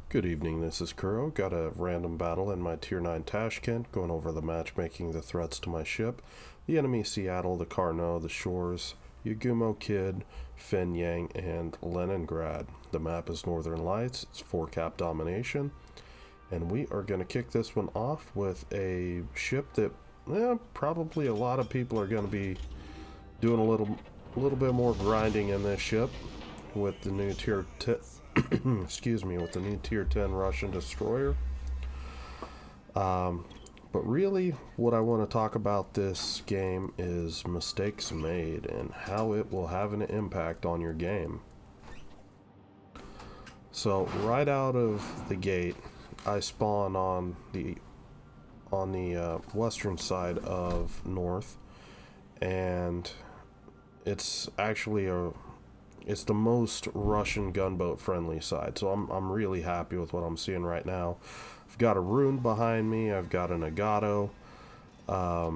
Good evening, this is Kuro. Got a random battle in my Tier 9 Tashkent, going over the matchmaking, the threats to my ship. The enemy Seattle, the Carnot, the Shores, Yagumo Kid, Fenyang, and Leningrad. The map is Northern Lights, it's 4-cap domination. And we are going to kick this one off with a ship that probably a lot of people are going to be doing a little bit more grinding in this ship with the new Tier 10. Excuse me, with the new Tier 10 Russian destroyer. But really, what I want to talk about this game is mistakes made and how it will have an impact on your game. So right out of the gate, I spawn on the western side of North, and it's actually it's the most Russian gunboat friendly side, so I'm really happy with what I'm seeing right now. I've got a Rune behind me, I've got a Nagato. I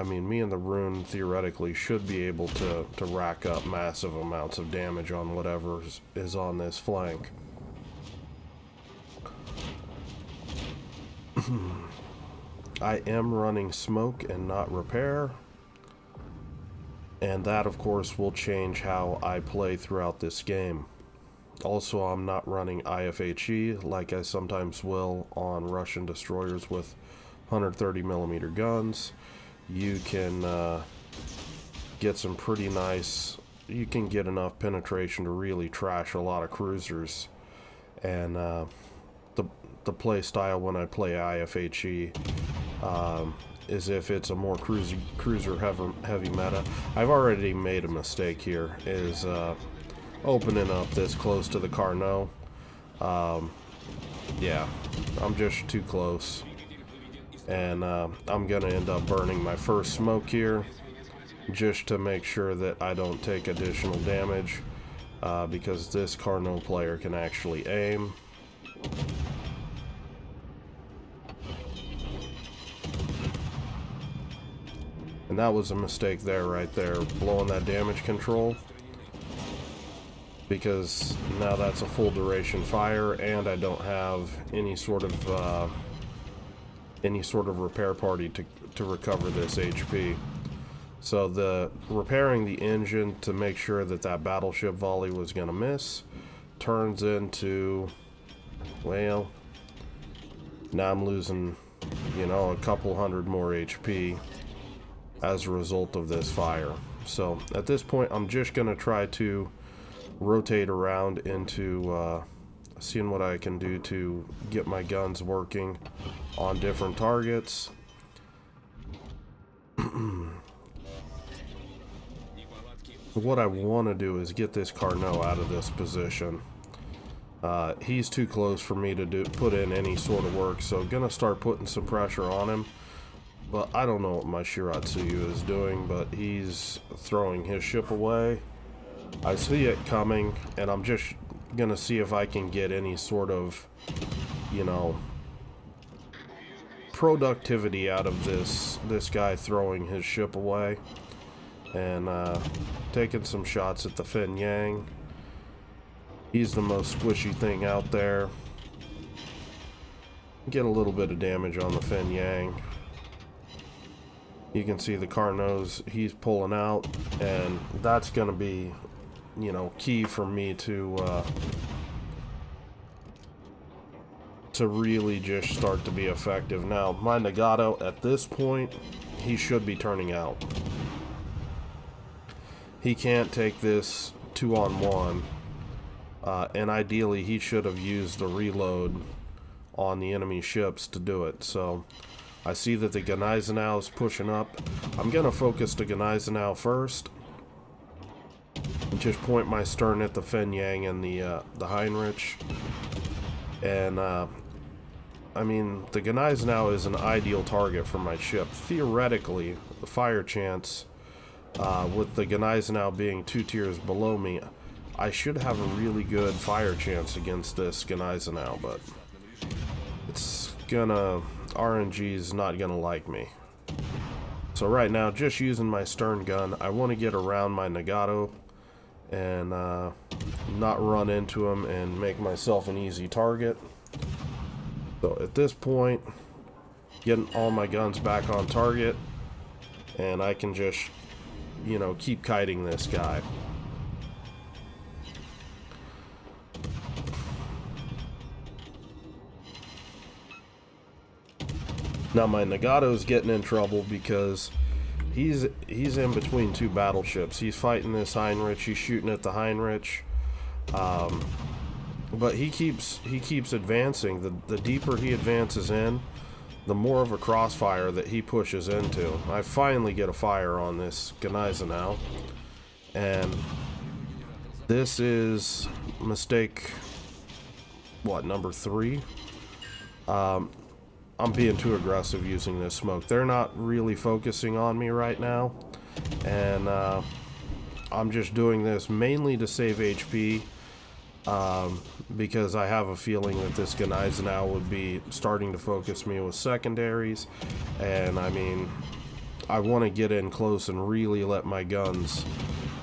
mean, me and the Rune theoretically should be able to rack up massive amounts of damage on whatever is on this flank. I am running smoke and not repair. And that, of course, will change how I play throughout this game. Also, I'm not running IFHE like I sometimes will on Russian destroyers with 130mm guns. You can get some pretty nice... You can get enough penetration to really trash a lot of cruisers. And the play style when I play IFHE... is if it's a more cruiser heavy meta. I've already made a mistake here, is opening up this close to the Carnot. Yeah, I'm just too close. And I'm gonna end up burning my first smoke here, just to make sure that I don't take additional damage, because this Carnot player can actually aim. And that was a mistake there, right there, blowing that damage control. Because now that's a full duration fire, and I don't have any sort of repair party to recover this HP. So the repairing the engine to make sure that that battleship volley was gonna miss turns into, well, now I'm losing, a couple hundred more HP as a result of this fire. So at this point, I'm just going to try to rotate around into seeing what I can do to get my guns working on different targets. What I want to do is get this Carnot out of this position. He's too close for me to put in any sort of work, so gonna start putting some pressure on him. But I don't know what my Shiratsuyu is doing, but he's throwing his ship away. I see it coming, and I'm just gonna see if I can get any sort of, productivity out of this guy throwing his ship away. And taking some shots at the Fenyang. He's the most squishy thing out there. Get a little bit of damage on the Fenyang. You can see the Carnot's, he's pulling out, and that's going to be, key for me to really just start to be effective. Now, my Nagato, at this point, he should be turning out. He can't take this 2-on-1, and ideally he should have used the reload on the enemy ships to do it. So I see that the Gneisenau is pushing up. I'm going to focus the Gneisenau first. And just point my stern at the Fenyang and the Heinrich. And, I mean, the Gneisenau is an ideal target for my ship. Theoretically, the fire chance, with the Gneisenau being 2 tiers below me, I should have a really good fire chance against this Gneisenau, but it's gonna... RNG is not gonna like me. So right now, just using my stern gun, I want to get around my Nagato and not run into him and make myself an easy target. So at this point, getting all my guns back on target, and I can just, you know, keep kiting this guy. Now my Nagato's getting in trouble because he's in between two battleships. He's fighting this Heinrich. He's shooting at the Heinrich, but he keeps advancing. The deeper he advances in, the more of a crossfire that he pushes into. I finally get a fire on this Gneisenau, and this is mistake, what, number 3? I'm being too aggressive using this smoke. They're not really focusing on me right now, and I'm just doing this mainly to save HP, because I have a feeling that this Gneisenau would be starting to focus me with secondaries, and I mean, I want to get in close and really let my guns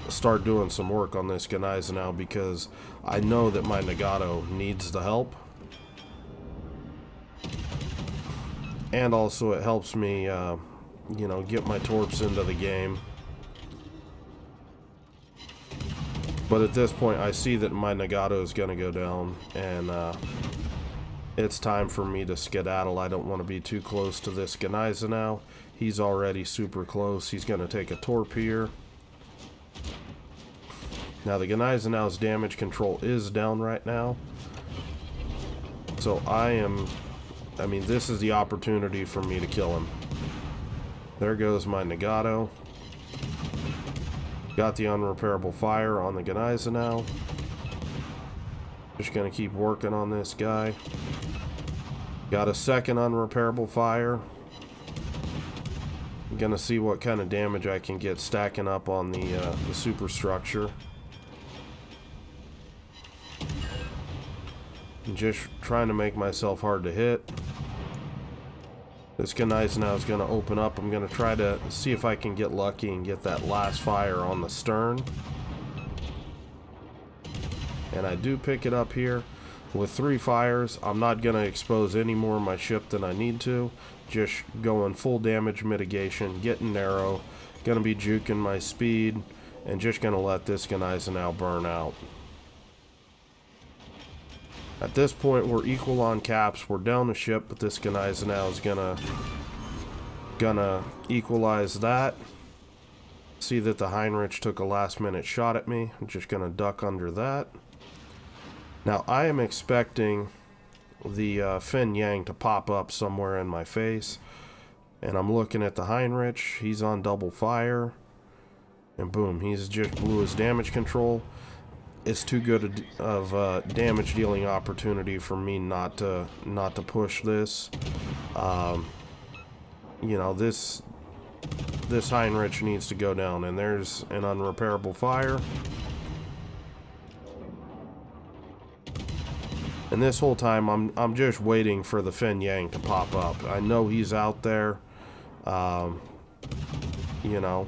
start doing some work on this Gneisenau, because I know that my Nagato needs the help. And also it helps me, you know, get my torps into the game. But at this point, I see that my Nagato is going to go down, and it's time for me to skedaddle. I don't want to be too close to this Gneisenau. He's already super close. He's going to take a torp here. Now the Gneisenau's damage control is down right now. So I mean, this is the opportunity for me to kill him. There goes my Nagato. Got the unrepairable fire on the Gneisenau. Just gonna keep working on this guy. Got a second unrepairable fire. I'm gonna see what kind of damage I can get stacking up on the superstructure. I'm just trying to make myself hard to hit. This Gneisenau is going to open up. I'm going to try to see if I can get lucky and get that last fire on the stern. And I do pick it up here. With 3 fires, I'm not going to expose any more of my ship than I need to. Just going full damage mitigation, getting narrow. Going to be juking my speed, and just going to let this Gneisenau burn out. At this point, we're equal on caps. We're down the ship, but this Gneisenau is gonna equalize that. See that the Heinrich took a last-minute shot at me. I'm just gonna duck under that. Now, I am expecting the Fin Yang to pop up somewhere in my face, and I'm looking at the Heinrich. He's on double fire, and boom, he's just blew his damage control. It's too good of damage dealing opportunity for me not to push this. You know, this Heinrich needs to go down, and there's an unrepairable fire. And this whole time I'm just waiting for the Fin Yang to pop up. I know he's out there, you know,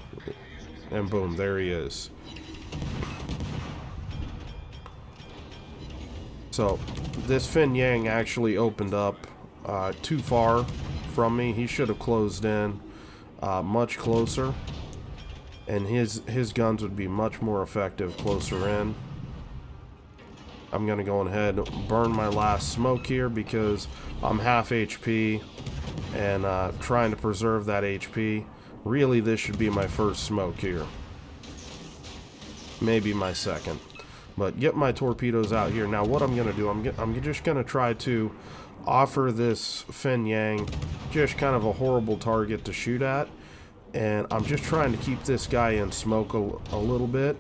and boom, there he is. So this Fin Yang actually opened up too far from me. He should have closed in much closer, and his guns would be much more effective closer in. I'm gonna go ahead and burn my last smoke here because I'm half HP and trying to preserve that HP. Really, this should be my first smoke here, maybe my second. But get my torpedoes out here. Now what I'm going to do, I'm just going to try to offer this Fin Yang just kind of a horrible target to shoot at. And I'm just trying to keep this guy in smoke a little bit.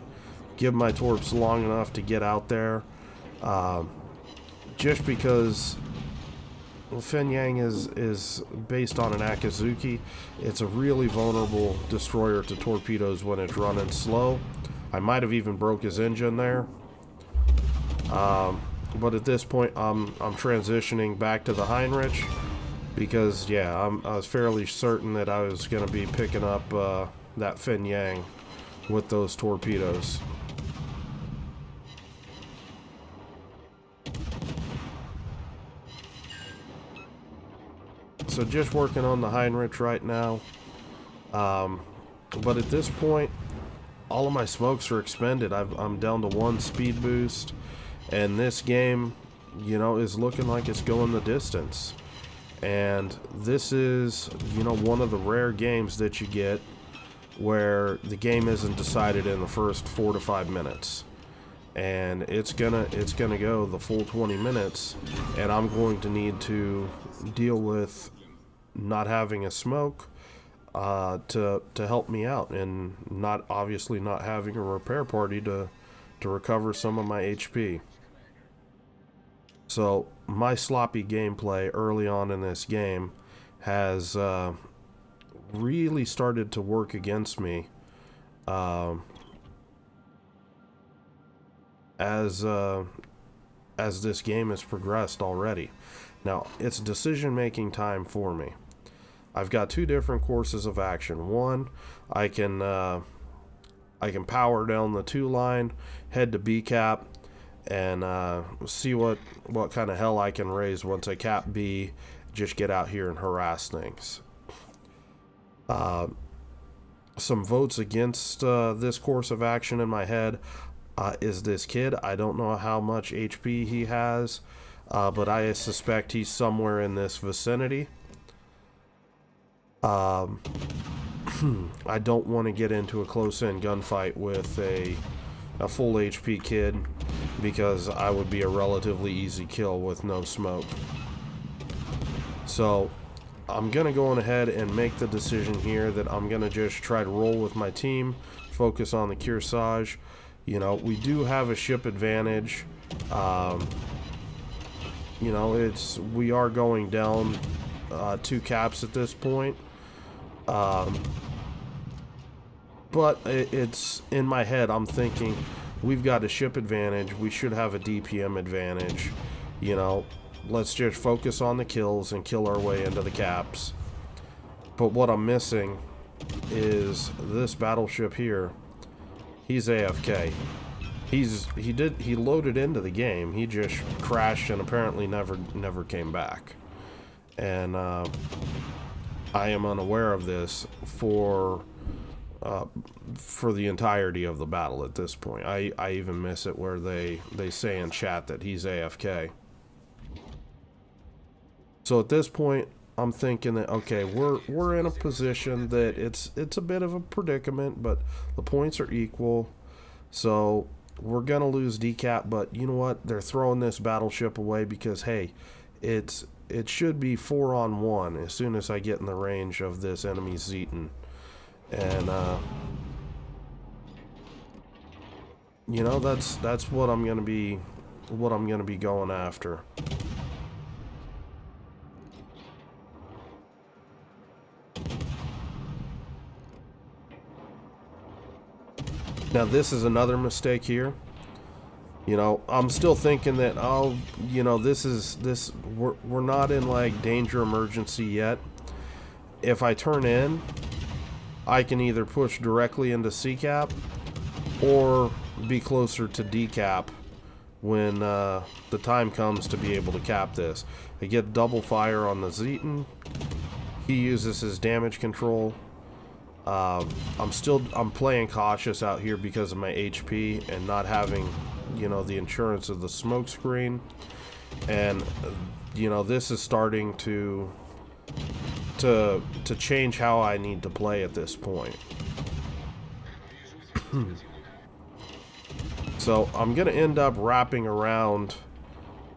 Give my torps long enough to get out there. Just because Fin Yang is based on an Akizuki. It's a really vulnerable destroyer to torpedoes when it's running slow. I might have even broke his engine there. But at this point, I'm transitioning back to the Heinrich because, yeah, I was fairly certain that I was going to be picking up that Fin Yang with those torpedoes. So just working on the Heinrich right now. But at this point, all of my smokes are expended. I'm down to 1 speed boost, and this game, you know, is looking like it's going the distance. And this is, you know, one of the rare games that you get where the game isn't decided in the first 4 to 5 minutes. And it's gonna go the full 20 minutes, and I'm going to need to deal with not having a smoke to help me out, and obviously not having a repair party to recover some of my HP. So my sloppy gameplay early on in this game has really started to work against me as this game has progressed already. Now it's decision-making time for me. I've got 2 different courses of action. One, I can power down the 2 line, head to B cap, and see what kind of hell I can raise once I cap B. Just get out here and harass things. Some votes against this course of action in my head is this kid. I don't know how much HP he has, but I suspect he's somewhere in this vicinity. I don't want to get into a close-in gunfight with a full HP kid, because I would be a relatively easy kill with no smoke. So I'm gonna go on ahead and make the decision here that I'm gonna just try to roll with my team, focus on the Kearsarge. You know, we do have a ship advantage. You know, we are going down 2 caps at this point. But it's in my head, I'm thinking we've got a ship advantage, we should have a DPM advantage. You know, let's just focus on the kills and kill our way into the caps. But what I'm missing is this battleship here. He's AFK. He loaded into the game. He just crashed and apparently never came back. And I am unaware of this for the entirety of the battle at this point. I even miss it where they say in chat that he's AFK. So at this point, I'm thinking that, okay, we're in a position that it's a bit of a predicament, but the points are equal. So we're gonna lose decap, but you know what? They're throwing this battleship away because, hey, it should be 4-on-1 as soon as I get in the range of this enemy Zeton. And you know, that's what I'm gonna be going after. Now this is another mistake here. You know, I'm still thinking that, oh, you know, we're not in like danger emergency yet. If I turn in, I can either push directly into C cap or be closer to D cap when the time comes to be able to cap this. I get double fire on the Zeton. He uses his damage control. I'm playing cautious out here because of my HP and not having, you know, the insurance of the smoke screen. And you know, this is starting to change how I need to play at this point. So I'm gonna end up wrapping around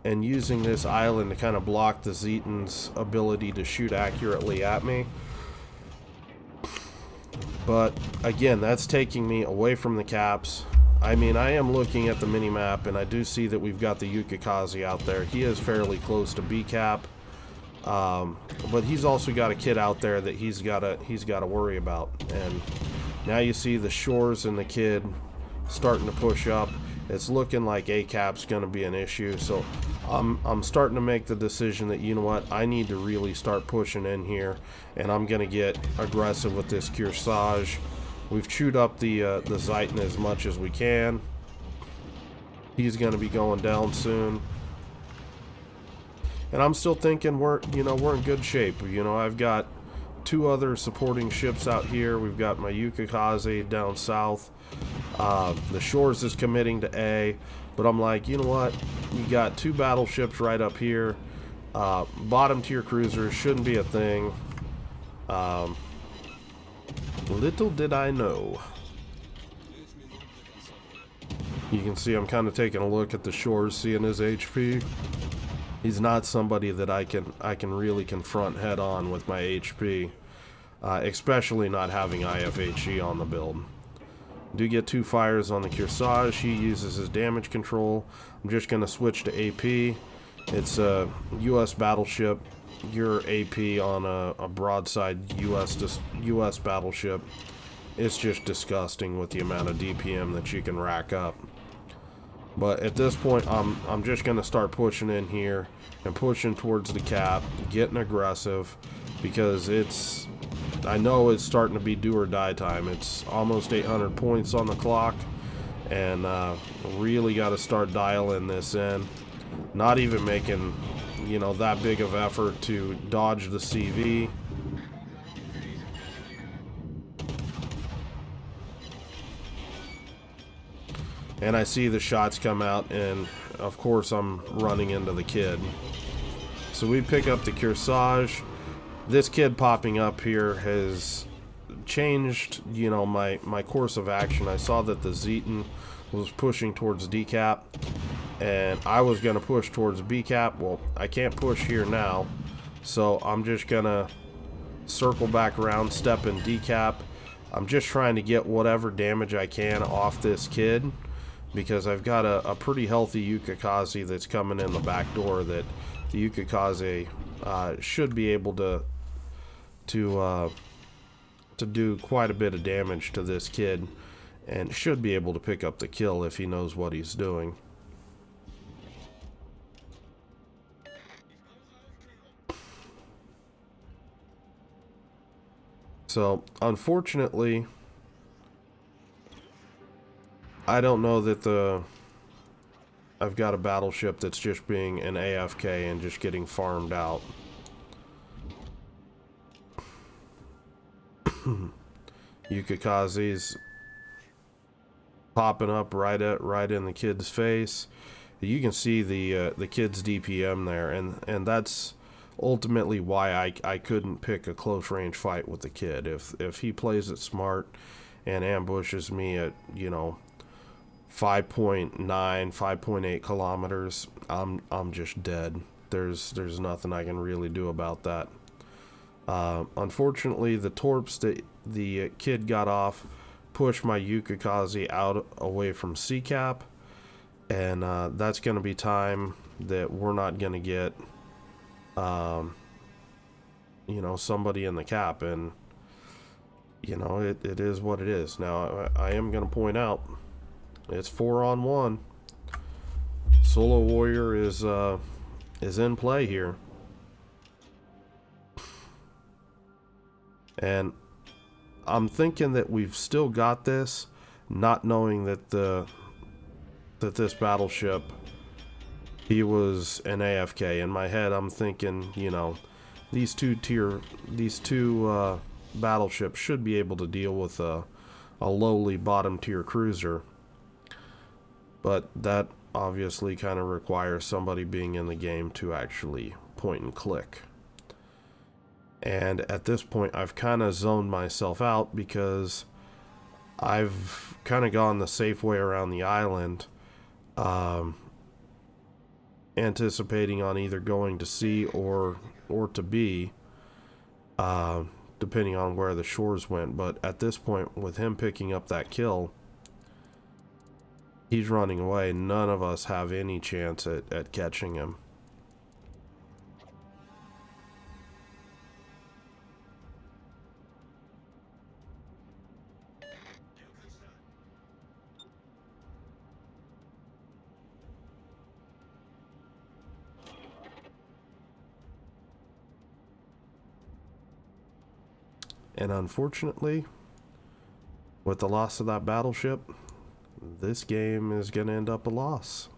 and using this island to kind of block the Zeton's ability to shoot accurately at me. But again, that's taking me away from the caps. I mean, I am looking at the mini-map, and I do see that we've got the Yukikaze out there. He is fairly close to B cap, but he's also got a kid out there that he's got to worry about. And now you see the Shores and the kid starting to push up. It's looking like A cap's going to be an issue. So I'm starting to make the decision that, you know what, I need to really start pushing in here, and I'm going to get aggressive with this Kearsarge. We've chewed up the Zeton as much as we can. He's going to be going down soon. And I'm still thinking we're in good shape. I've got two other supporting ships out here. We've got my Yukikaze down south. The Shores is committing to A, but I'm like, you know what? You got two battleships right up here. Bottom tier cruisers shouldn't be a thing. Little did I know. You can see I'm kind of taking a look at the Shores, seeing his HP. He's not somebody that I can really confront head on with my HP, especially not having IFHE on the build. Do get two fires on the Kearsarge. He uses his damage control. I'm just going to switch to AP. It's a U.S. battleship. Your AP on a broadside U.S. battleship, it's just disgusting with the amount of DPM that you can rack up. But at this point, I'm just going to start pushing in here and pushing towards the cap, getting aggressive, because I know it's starting to be do or die time. It's almost 800 points on the clock, and really got to start dialing this in. Not even making, that big of effort to dodge the CV. And I see the shots come out, and of course I'm running into the kid. So we pick up the Kearsarge. This kid popping up here has changed, my course of action. I saw that the Zeton was pushing towards decap, and I was going to push towards B-cap. Well, I can't push here now, so I'm just going to circle back around, step in decap. I'm just trying to get whatever damage I can off this kid, because I've got a pretty healthy Yukikaze that's coming in the back door that the Yukikaze should be able to do quite a bit of damage to this kid, and should be able to pick up the kill if he knows what he's doing. So, unfortunately, I don't know that I've got a battleship that's just being an AFK and just getting farmed out. Yukikaze's popping up right in the kid's face. You can see the kid's DPM there, and that's ultimately why I couldn't pick a close range fight with the kid. If he plays it smart and ambushes me at 5.9, 5.8 kilometers, I'm just dead. There's nothing I can really do about that. Unfortunately, the torps that the kid got off pushed my Yukikaze out away from C-cap, and that's going to be time that we're not going to get somebody in the cap, and it is what it is. Now I am going to point out it's 4-on-1. Solo Warrior is in play here, and I'm thinking that we've still got this, not knowing that this battleship, he was an AFK. In my head, I'm thinking, these two battleships should be able to deal with a lowly bottom tier cruiser, but that obviously kind of requires somebody being in the game to actually point and click. And at this point, I've kind of zoned myself out because I've kind of gone the safe way around the island, anticipating on either going to C or to B, depending on where the Shores went. But at this point, with him picking up that kill, he's running away. None of us have any chance at catching him. And unfortunately, with the loss of that battleship, this game is going to end up a loss.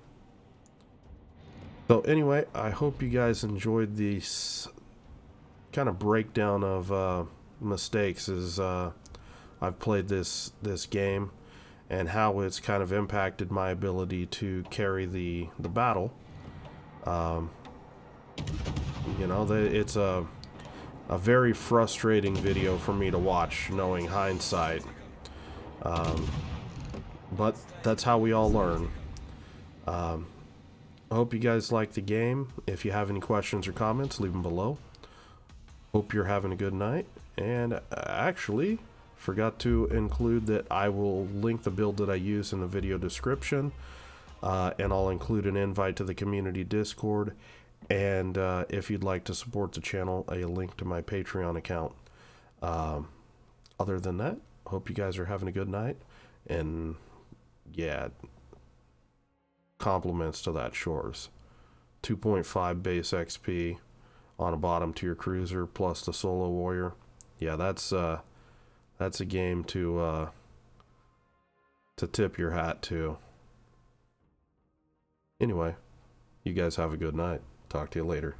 So anyway, I hope you guys enjoyed this kind of breakdown of mistakes as I've played this game, and how it's kind of impacted my ability to carry the battle. You know, it's a very frustrating video for me to watch, knowing hindsight. But that's how we all learn. I hope you guys like the game. If you have any questions or comments, leave them below. Hope you're having a good night. And actually, forgot to include that I will link the build that I use in the video description. And I'll include an invite to the community Discord. And if you'd like to support the channel, a link to my Patreon account. Other than that, hope you guys are having a good night. And yeah, compliments to that Shores. 2.5 base XP on a bottom tier cruiser plus the solo warrior. Yeah, that's a game to tip your hat to. Anyway, you guys have a good night. Talk to you later.